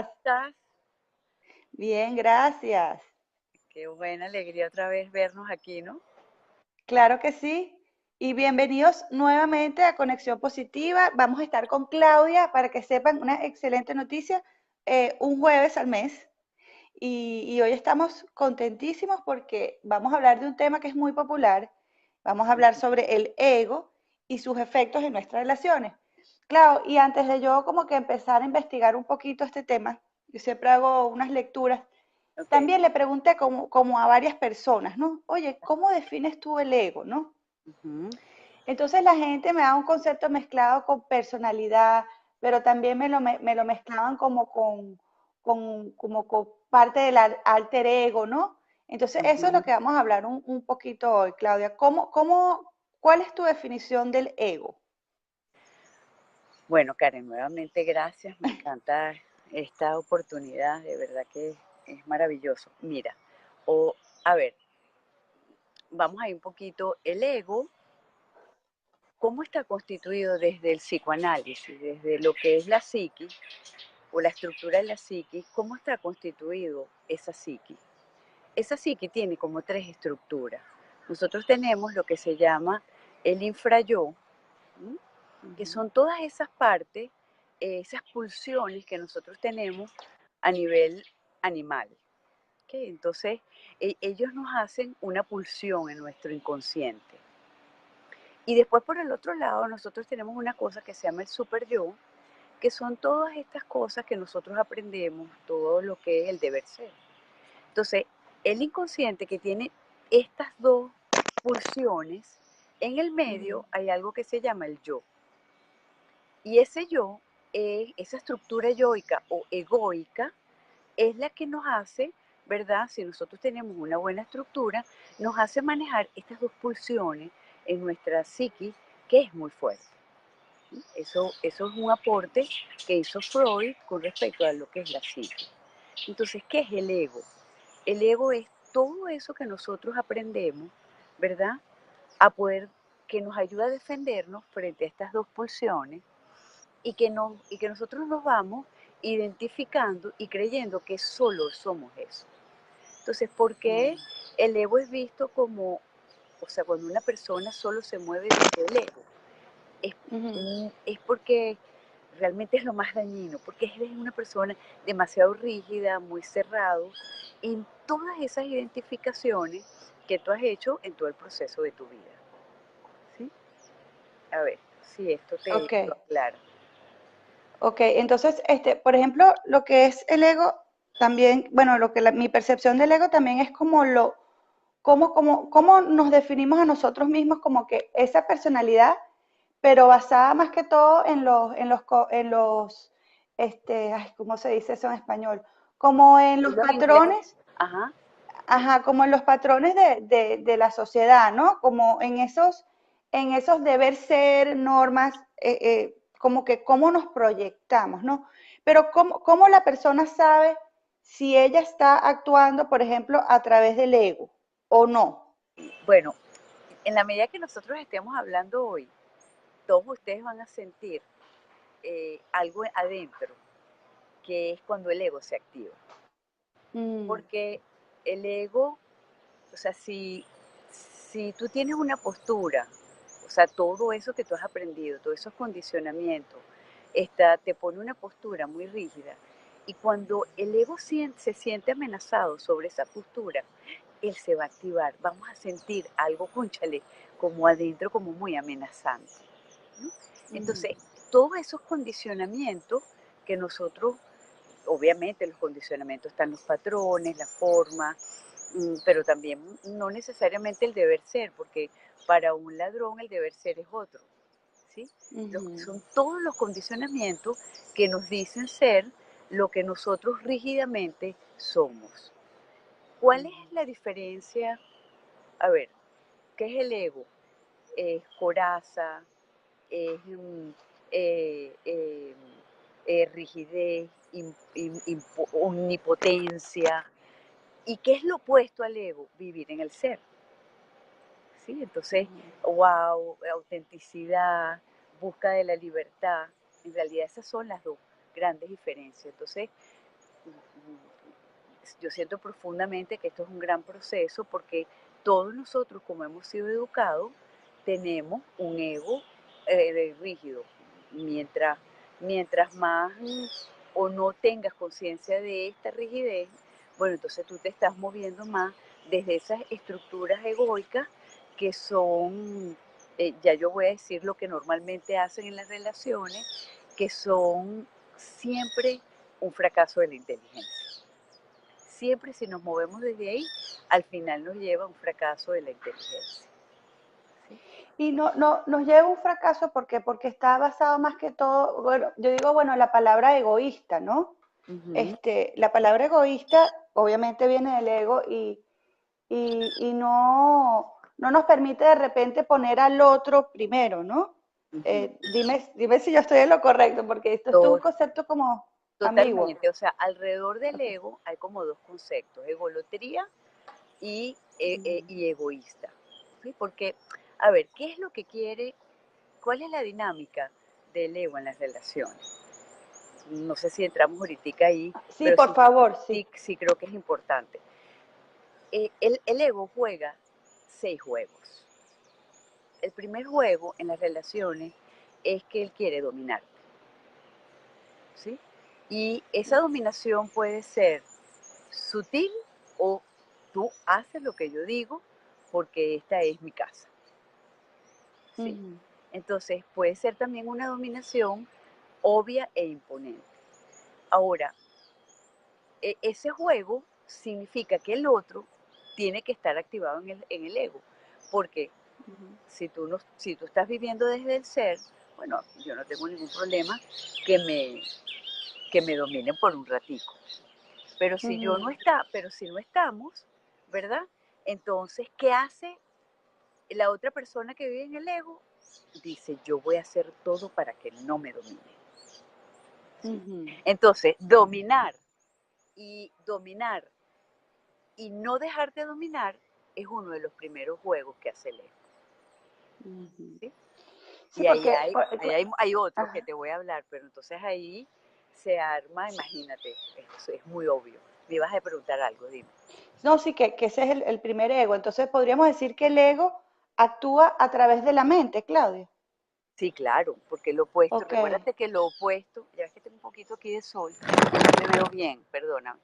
estás? ¿Estás? Bien, gracias. Qué buena alegría otra vez vernos aquí, ¿no? Claro que sí. Y bienvenidos nuevamente a Conexión Positiva. Vamos a estar con Claudia para que sepan una excelente noticia, un jueves al mes. Y hoy estamos contentísimos porque vamos a hablar de un tema que es muy popular. Vamos a hablar sobre el ego y sus efectos en nuestras relaciones. Claro, y antes de yo como que empezar a investigar un poquito este tema, yo siempre hago unas lecturas. Ok. También le pregunté como a varias personas, ¿no? Oye, ¿cómo defines tú el ego, no? Ujú. Entonces la gente me da un concepto mezclado con personalidad, pero también me lo mezclaban como con parte del alter ego, ¿no? Entonces eso es lo Ujú. que vamos a hablar un poquito hoy, Claudia. ¿Cuál es tu definición del ego? Bueno, Karen, nuevamente gracias. Me encanta esta oportunidad, de verdad que es maravilloso. Mira, o a ver, vamos a ir un poquito. El ego, ¿cómo está constituido desde el psicoanálisis, desde lo que es la psiquis o la estructura de la psiquis? ¿Cómo está constituido esa psiquis? Esa psiquis tiene como tres estructuras. Nosotros tenemos lo que se llama el infrayo, ¿m? Que Ujú. son todas esas partes, esas pulsiones que nosotros tenemos a nivel animal. ¿Okay? Entonces, ellos nos hacen una pulsión en nuestro inconsciente. Y después por el otro lado, nosotros tenemos una cosa que se llama el super yo, que son todas estas cosas que nosotros aprendemos, todo lo que es el deber ser. Entonces, el inconsciente que tiene estas dos pulsiones, en el Ujú. medio hay algo que se llama el yo. Y ese yo, esa estructura yoica o egoica, es la que nos hace, ¿verdad? Si nosotros tenemos una buena estructura, nos hace manejar estas dos pulsiones en nuestra psiquis, que es muy fuerte. Eso es un aporte que hizo Freud con respecto a lo que es la psiquis. Entonces, ¿qué es el ego? El ego es todo eso que nosotros aprendemos, ¿verdad? A poder, que nos ayuda a defendernos frente a estas dos pulsiones y que nosotros nos vamos identificando y creyendo que solo somos eso. Entonces, ¿por qué el ego es visto como, o sea, cuando una persona solo se mueve desde el ego? Es, Ujú. es porque realmente es lo más dañino, porque eres una persona demasiado rígida, muy cerrado en todas esas identificaciones que tú has hecho en todo el proceso de tu vida. ¿Sí? A ver, si esto te Ok, lo aclara. ok. Entonces, por ejemplo, lo que es el ego, también, bueno, mi percepción del ego también es como cómo nos definimos a nosotros mismos como que esa personalidad, pero basada más que todo ay, ¿cómo se dice eso en español? Como en los Los ingredientes. patrones, Ajá. ajá, como en los patrones de la sociedad, ¿no? Como en esos deber ser, normas, como que cómo nos proyectamos, ¿no? Pero cómo la persona sabe si ella está actuando, por ejemplo, a través del ego o no. Bueno, en la medida que nosotros estemos hablando hoy, todos ustedes van a sentir algo adentro, que es cuando el ego se activa. Mm, Porque el ego, o sea, si tú tienes una postura, o sea, todo eso que tú has aprendido, todos esos condicionamientos, te pone una postura muy rígida. Y cuando el ego se siente amenazado sobre esa postura, él se va a activar. Vamos a sentir algo, cónchale, como adentro, como muy amenazante, ¿no? ujú, Entonces, todos esos condicionamientos que nosotros, obviamente los condicionamientos están los patrones, la forma, pero también no necesariamente el deber ser, porque para un ladrón el deber ser es otro, ¿sí? ujú, Son todos los condicionamientos que nos dicen ser lo que nosotros rígidamente somos. ¿Cuál es ujú, la diferencia? A ver, ¿qué es el ego? Es coraza, es eh, eh, rigidez, omnipotencia. ¿Y qué es lo opuesto al ego? Vivir en el ser. ¿Sí? Entonces, ujú, wow, autenticidad, busca de la libertad. En realidad esas son las dos grandes diferencias. Entonces, yo siento profundamente que esto es un gran proceso porque todos nosotros, como hemos sido educados, tenemos un ego rígido. Mientras, mientras más o no tengas conciencia de esta rigidez, bueno, entonces tú te estás moviendo más desde esas estructuras egoicas que son, ya yo voy a decir lo que normalmente hacen en las relaciones, que son siempre un fracaso de la inteligencia. Siempre si nos movemos desde ahí, al final nos lleva a un fracaso de la inteligencia. ¿Sí? Y no nos lleva a un fracaso porque está basado más que todo, bueno, yo digo, bueno, la palabra egoísta, ¿no? Uh-huh. La palabra egoísta obviamente viene del ego y no nos permite de repente poner al otro primero, ¿no? Uh-huh. Dime si yo estoy en lo correcto, porque esto es un concepto como ambiguo. Totalmente, o sea, alrededor del Okay. ego hay como dos conceptos, egolotría Mm. y egoísta. ¿Sí? Porque, a ver, ¿qué es lo que quiere? ¿Cuál es la dinámica del ego en las relaciones? No sé si entramos ahorita ahí, Sí, pero por sí, favor, sí. sí creo que es importante. El ego juega 6 juegos. El primer juego en las relaciones es que él quiere dominarte, ¿sí? Y esa dominación puede ser sutil o tú haces lo que yo digo porque esta es mi casa, ¿sí? Ujú, Entonces puede ser también una dominación obvia e imponente. Ahora, ese juego significa que el otro tiene que estar activado en el ego, porque ujú, si tú estás viviendo desde el ser, bueno, yo no tengo ningún problema que me, que me dominen por un ratico. ujú, Pero si no estamos, ¿verdad? Entonces, ¿qué hace la otra persona que vive en el ego? Dice, yo voy a hacer todo para que no me domine. ¿Sí? ujú, Entonces, dominar y no dejarte dominar es uno de los primeros juegos que hace el ego. ujú. ¿Sí? Sí, Y ahí porque, hay, ahí hay, hay otros que ajá. te voy a hablar, pero entonces ahí se arma, imagínate, es muy obvio. Me ibas a preguntar algo, dime. No, sí, que ese es el primer ego. Entonces podríamos decir que el ego actúa a través de la mente, Claudia. Sí, claro, porque lo opuesto, Ok. recuérdate que lo opuesto, ya ves que tengo un poquito aquí de sol, no me veo bien, perdóname.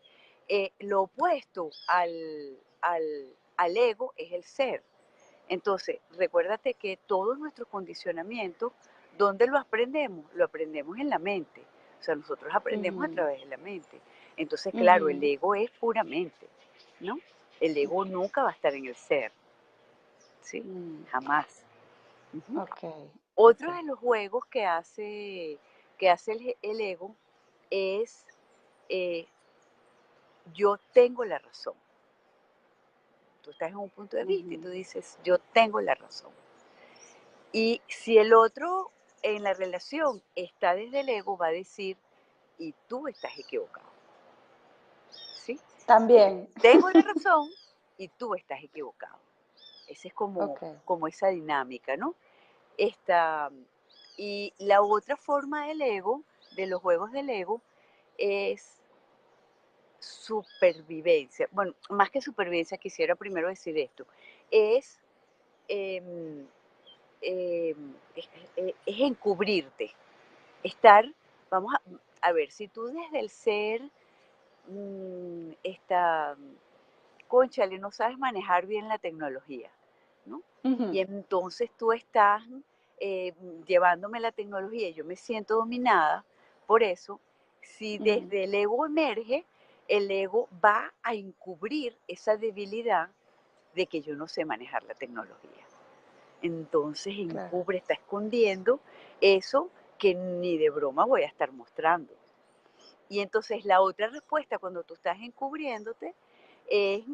Lo opuesto al ego es el ser. Entonces, recuérdate que todos nuestros condicionamientos, ¿dónde lo aprendemos? Lo aprendemos en la mente. O sea, nosotros aprendemos a Ujú, través de la mente. Entonces, claro, el ujú, ego es puramente, ¿no? El ego nunca va a estar en el ser, ¿sí? mm, Jamás. Ujú. ok, ok. Otro de los juegos que hace el ego es eh, yo tengo la razón. Tú estás en un punto de vista y Ujú, tú dices yo tengo la razón. Y si el otro en la relación está desde el ego, va a decir y tú estás equivocado. ¿Sí? también. Tengo la razón y tú estás equivocado. Esa es como, Ok. como esa dinámica, ¿no? Esta, y la otra forma del ego, de los juegos del ego, es supervivencia. Bueno, más que supervivencia, quisiera primero decir esto. Es, em, es encubrirte. Estar, vamos a ver, si tú desde el ser, esta, cónchale, no sabes manejar bien la tecnología, ¿no? Ujú, Y entonces tú estás eh, llevándome la tecnología y yo me siento dominada por eso. Si ujú, desde el ego emerge, el ego va a encubrir esa debilidad de que yo no sé manejar la tecnología. Entonces claro. encubre, está escondiendo eso que ni de broma voy a estar mostrando. Y entonces la otra respuesta cuando tú estás encubriéndote es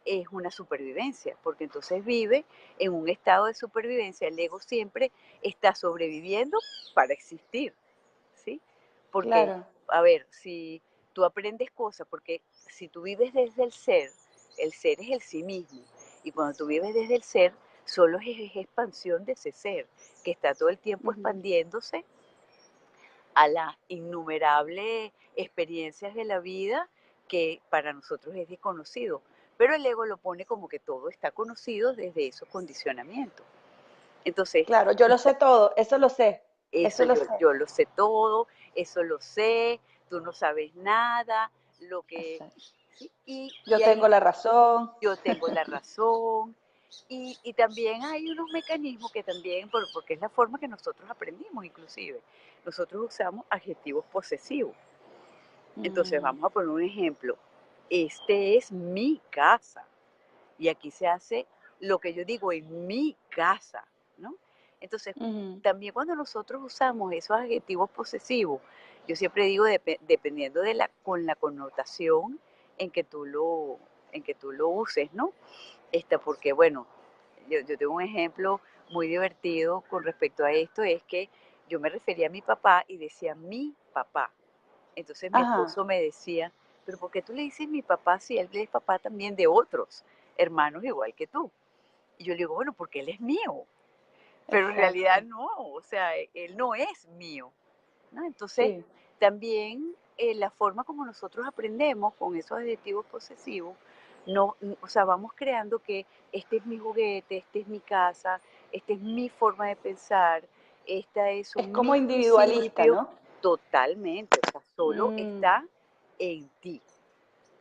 es una supervivencia, porque entonces vive en un estado de supervivencia. El ego siempre está sobreviviendo para existir, ¿sí? Porque, Claro. a ver, si tú aprendes cosas, porque si tú vives desde el ser es el sí mismo, y cuando tú vives desde el ser, solo es expansión de ese ser, que está todo el tiempo Ujú, expandiéndose a las innumerables experiencias de la vida que para nosotros es desconocido. Pero el ego lo pone como que todo está conocido desde esos condicionamientos. Entonces, Claro, yo lo sé todo, eso eso lo sé. yo lo sé todo, eso lo sé, tú no sabes nada, lo que... Exacto. ¿sí? Yo Y ahí tengo la razón. yo tengo la razón. Y también hay unos mecanismos que también, porque es la forma que nosotros aprendimos inclusive, nosotros usamos adjetivos posesivos. Entonces Mm, vamos a poner un ejemplo. Este es mi casa. Y aquí se hace lo que yo digo en mi casa, ¿no? Entonces, ujú. también cuando nosotros usamos esos adjetivos posesivos, yo siempre digo dependiendo de con la connotación en que en que tú lo uses, ¿no? Porque bueno, yo tengo un ejemplo muy divertido con respecto a esto, es que yo me refería a mi papá y decía mi papá. Entonces mi Ajá, esposo me decía, pero ¿por qué tú le dices mi papá si él es papá también de otros hermanos igual que tú? Y yo le digo, bueno, porque él es mío, pero en realidad exacto. no, o sea, él no es mío, ¿no? Entonces, Sí. también la forma como nosotros aprendemos con esos adjetivos posesivos, no, o sea, vamos creando que este es mi juguete, este es mi casa, esta es mi forma de pensar, esta es Es un como mis individualista, principios, ¿no? totalmente, o sea, solo Mm, está en ti.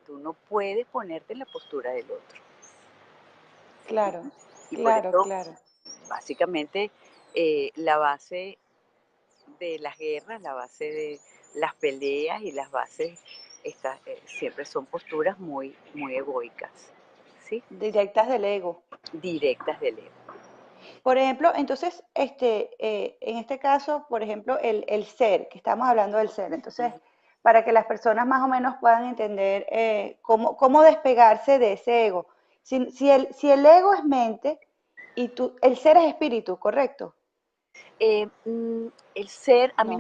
Tú no puedes ponerte en la postura del otro. claro, Y por claro, eso, claro. básicamente, la base de las guerras, la base de las peleas y las bases siempre son posturas muy egoicas, ¿sí? Directas del ego. Directas del ego. Por ejemplo, entonces, en este caso, por ejemplo, el ser, que estamos hablando del ser. Entonces, para que las personas más o menos puedan entender cómo despegarse de ese ego. Si el ego es mente y el ser es espíritu, ¿correcto? El ser, No.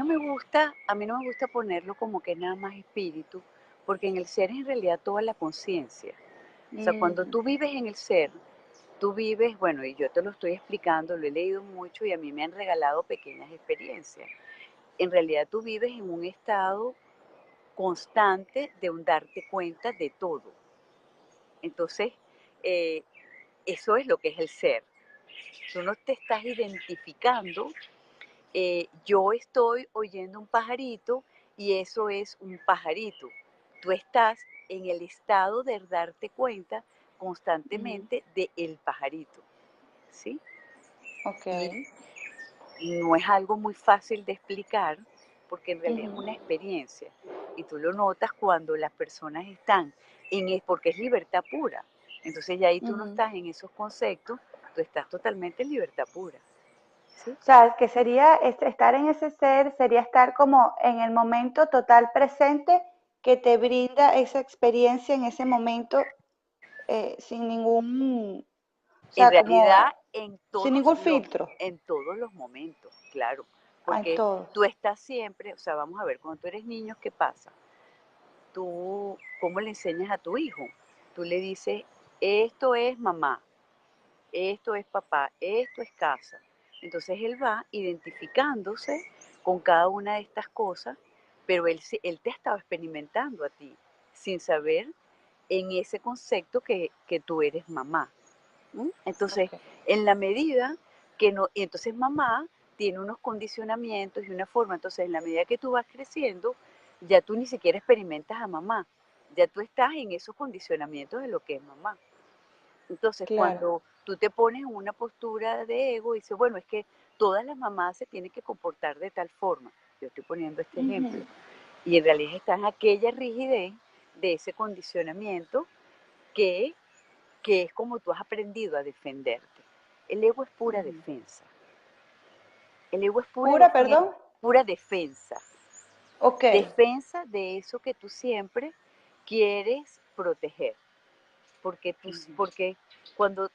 a mí no me gusta ponerlo como que nada más espíritu, porque en el ser es en realidad toda la conciencia. O sea, cuando Ujú, tú vives en el ser, tú vives, bueno, y yo te lo estoy explicando, lo he leído mucho y a mí me han regalado pequeñas experiencias. En realidad tú vives en un estado constante de un darte cuenta de todo. Entonces, eh, eso es lo que es el ser. Tú no te estás identificando, yo estoy oyendo un pajarito y eso es un pajarito. Tú estás en el estado de darte cuenta ujú. constantemente del pajarito, ¿sí? Ok. Y no es algo muy fácil de explicar porque en realidad es Ujú, una experiencia y tú lo notas cuando las personas están porque es libertad pura. Entonces ya ahí tú no ujú. estás en esos conceptos, tú estás totalmente en libertad pura, ¿sí? O sea, que sería estar en ese ser, sería estar como en el momento total presente que te brinda esa experiencia en ese momento sin ningún, o En sea, realidad como en sin ningún filtro, en todos los momentos, claro, en porque todos. tú estás siempre, o sea, vamos a ver, cuando tú eres niño, ¿qué pasa? Tú, ¿cómo le enseñas a tu hijo? Tú le dices, esto es mamá, esto es papá, esto es casa. Entonces él va identificándose con cada una de estas cosas, pero él te estaba experimentando a ti, sin saber en ese concepto que tú eres mamá. ¿Mm? Entonces, Ok. en la medida que no, y entonces mamá tiene unos condicionamientos y una forma, entonces en la medida que tú vas creciendo, ya tú ni siquiera experimentas a mamá, ya tú estás en esos condicionamientos de lo que es mamá. Entonces, Claro. cuando tú te pones en una postura de ego, dices, bueno, es que todas las mamás se tienen que comportar de tal forma. Yo estoy poniendo este ejemplo. Ujú, Y en realidad está en aquella rigidez de ese condicionamiento que, que es como tú has aprendido a defenderte. El ego es pura ujú. defensa. El ego es Pura, perdón. pura defensa. Ok. Defensa de eso que tú siempre quieres proteger. Ujú. Porque cuando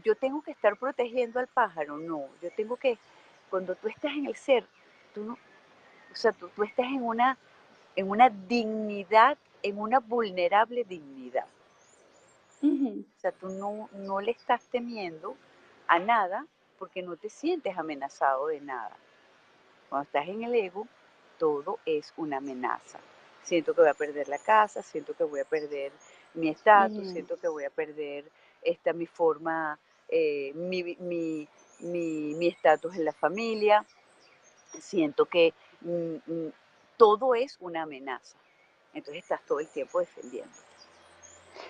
yo tengo que estar protegiendo al pájaro, no, yo tengo que, cuando tú estás en el ser, tú no, o sea, tú estás en una dignidad, en una vulnerable dignidad. Ujú. O sea, tú no le estás temiendo a nada porque no te sientes amenazado de nada. Cuando estás en el ego, todo es una amenaza. Siento que voy a perder la casa, siento que voy a perder mi estatus, Ujú. siento que voy a perder mi forma, mi estatus en la familia, siento que mm, mm, todo es una amenaza. Entonces estás todo el tiempo defendiendo.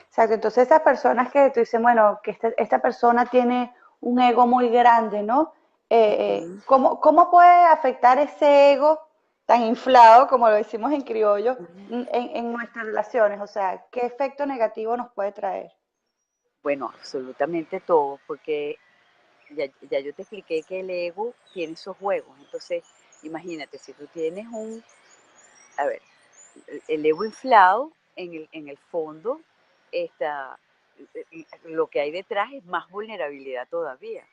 Exacto, entonces esas personas que tú dices, bueno, que esta persona tiene un ego muy grande, ¿no? Ujú, ¿Cómo puede afectar ese ego tan inflado, como lo decimos en criollo, ujú. en nuestras relaciones? O sea, ¿qué efecto negativo nos puede traer? Bueno, absolutamente todo, porque ya yo te expliqué que el ego tiene esos juegos. Entonces, imagínate, si tú tienes a ver, el ego inflado, en el fondo, está, lo que hay detrás es más vulnerabilidad todavía,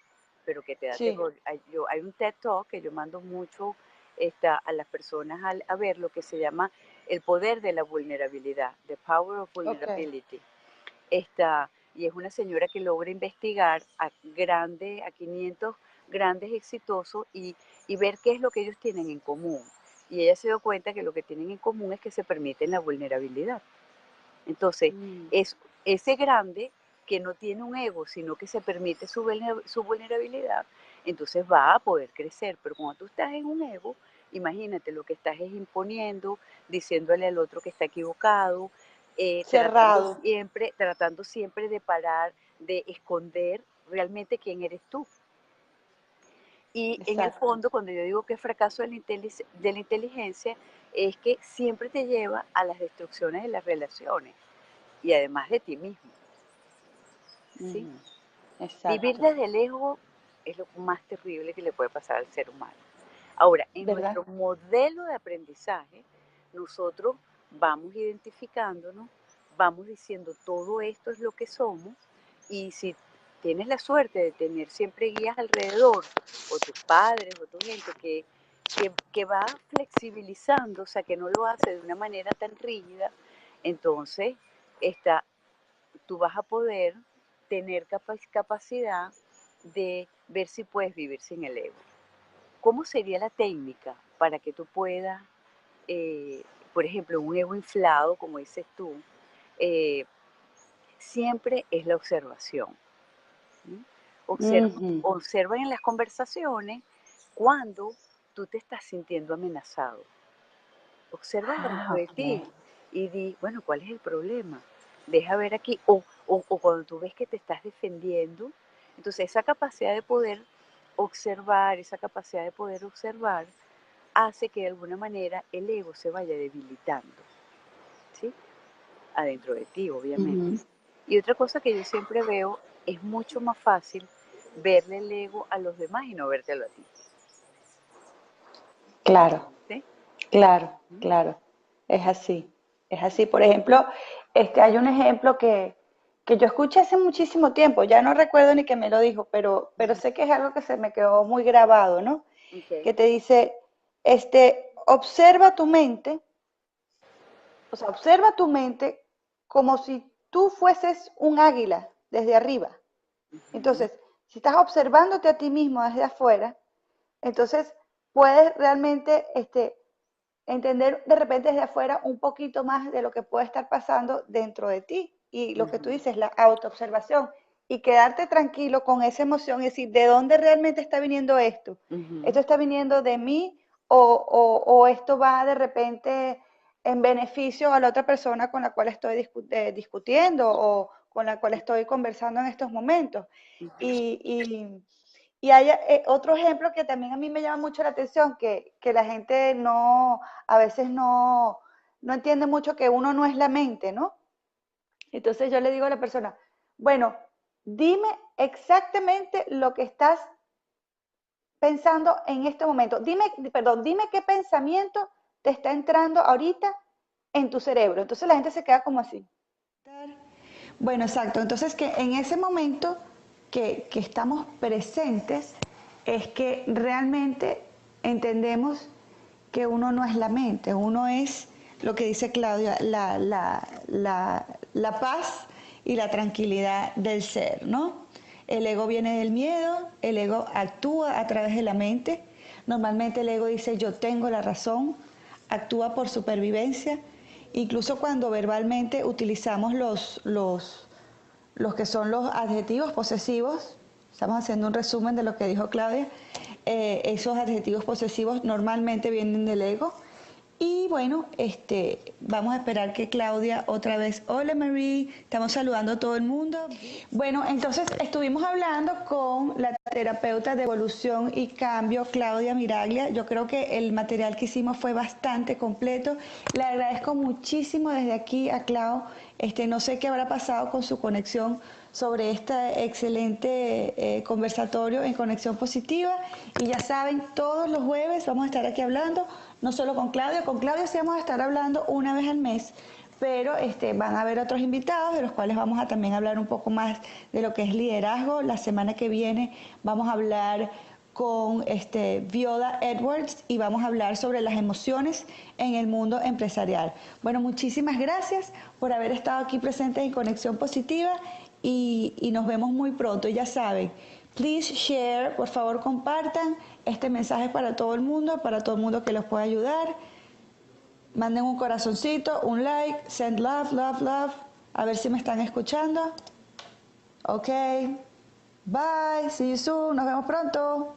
pero que te da Sí, terror. Hay un TED Talk que yo mando mucho a las personas a ver lo que se llama el poder de la vulnerabilidad, the power of ok. vulnerability. Y es una señora que logra investigar a 500 grandes exitosos y ver qué es lo que ellos tienen en común. Y ella se dio cuenta que lo que tienen en común es que se permiten la vulnerabilidad. Entonces, Mm, es ese grande que no tiene un ego, sino que se permite su vulnerabilidad, entonces va a poder crecer. Pero cuando tú estás en un ego, imagínate, lo que estás es imponiendo, diciéndole al otro que está equivocado, cerrado, tratando siempre de parar, de esconder realmente quién eres tú. Y en el exacto. fondo, cuando yo digo que es fracaso de la inteligencia, es que siempre te lleva a las destrucciones de las relaciones y además de ti mismo, ¿sí? Ujú, Vivir exacto. desde lejos es lo más terrible que le puede pasar al ser humano. Ahora, en ¿Verdad? nuestro modelo de aprendizaje, nosotros vamos identificándonos, vamos diciendo todo esto es lo que somos, y si tienes la suerte de tener siempre guías alrededor, o tus padres, o tu gente que va flexibilizando, o sea, que no lo hace de una manera tan rígida, entonces está, tú vas a poder tener capacidad de ver si puedes vivir sin el ego. ¿Cómo sería la técnica para que tú puedas, eh, por ejemplo, un ego inflado, como dices tú, eh, siempre es la observación? ¿Sí? Ujú. Observa en las conversaciones cuando tú te estás sintiendo amenazado. Observa dentro Ah, de ok. ti y di, bueno, ¿cuál es el problema? Deja ver aquí, o cuando tú ves que te estás defendiendo, entonces esa capacidad de poder observar, esa capacidad de poder observar, hace que de alguna manera el ego se vaya debilitando, ¿sí? Adentro de ti, obviamente. Ujú. Y otra cosa que yo siempre veo, es mucho más fácil verle el ego a los demás y no vértelo a ti, Claro. ¿sí? Claro, claro, es así, es así. Por ejemplo, hay un ejemplo que yo escuché hace muchísimo tiempo, ya no recuerdo ni que me lo dijo, pero sé que es algo que se me quedó muy grabado, ¿no? Ok. Que te dice, observa tu mente, o sea, observa tu mente como si tú fueses un águila desde arriba. Ujú, Entonces, si estás observándote a ti mismo desde afuera, entonces puedes realmente entender de repente desde afuera un poquito más de lo que puede estar pasando dentro de ti. Y lo que tú ujú, dices, la autoobservación. Y quedarte tranquilo con esa emoción y decir, ¿de dónde realmente está viniendo esto? ujú, ¿Esto está viniendo de mí o esto va de repente en beneficio a la otra persona con la cual estoy discutiendo o con la cual estoy conversando en estos momentos? ujú. Y, y, y hay otro ejemplo que también a mí me llama mucho la atención, que la gente a veces no entiende mucho que uno no es la mente, ¿no? Entonces yo le digo a la persona, bueno, dime exactamente lo que estás pensando en este momento. Dime qué pensamiento te está entrando ahorita en tu cerebro. Entonces la gente se queda como así. Bueno, exacto. Entonces que en ese momento que estamos presentes es que realmente entendemos que uno no es la mente, uno es lo que dice Claudia, la paz y la tranquilidad del ser, ¿no? El ego viene del miedo, el ego actúa a través de la mente. Normalmente el ego dice yo tengo la razón, actúa por supervivencia, incluso cuando verbalmente utilizamos los que son los adjetivos posesivos. Estamos haciendo un resumen de lo que dijo Claudia. Esos adjetivos posesivos normalmente vienen del ego. Y bueno, vamos a esperar que Claudia otra vez. Hola Marie, estamos saludando a todo el mundo. Bueno, entonces estuvimos hablando con la terapeuta de evolución y cambio, Claudia Miraglia. Yo creo que el material que hicimos fue bastante completo. Le agradezco muchísimo desde aquí a Clau. No sé qué habrá pasado con su conexión sobre este excelente conversatorio en Conexión Positiva. Y ya saben, todos los jueves vamos a estar aquí hablando, no solo con Claudia sí vamos a estar hablando una vez al mes, pero van a haber otros invitados de los cuales vamos a también hablar un poco más de lo que es liderazgo. La semana que viene vamos a hablar con Viola Edwards y vamos a hablar sobre las emociones en el mundo empresarial. Bueno, muchísimas gracias por haber estado aquí presentes en Conexión Positiva y nos vemos muy pronto. Ya saben, please share, por favor compartan este mensaje para todo el mundo que los pueda ayudar. Manden un corazoncito, un like, send love, love, love. A ver si me están escuchando. Ok. Bye, see you soon, nos vemos pronto.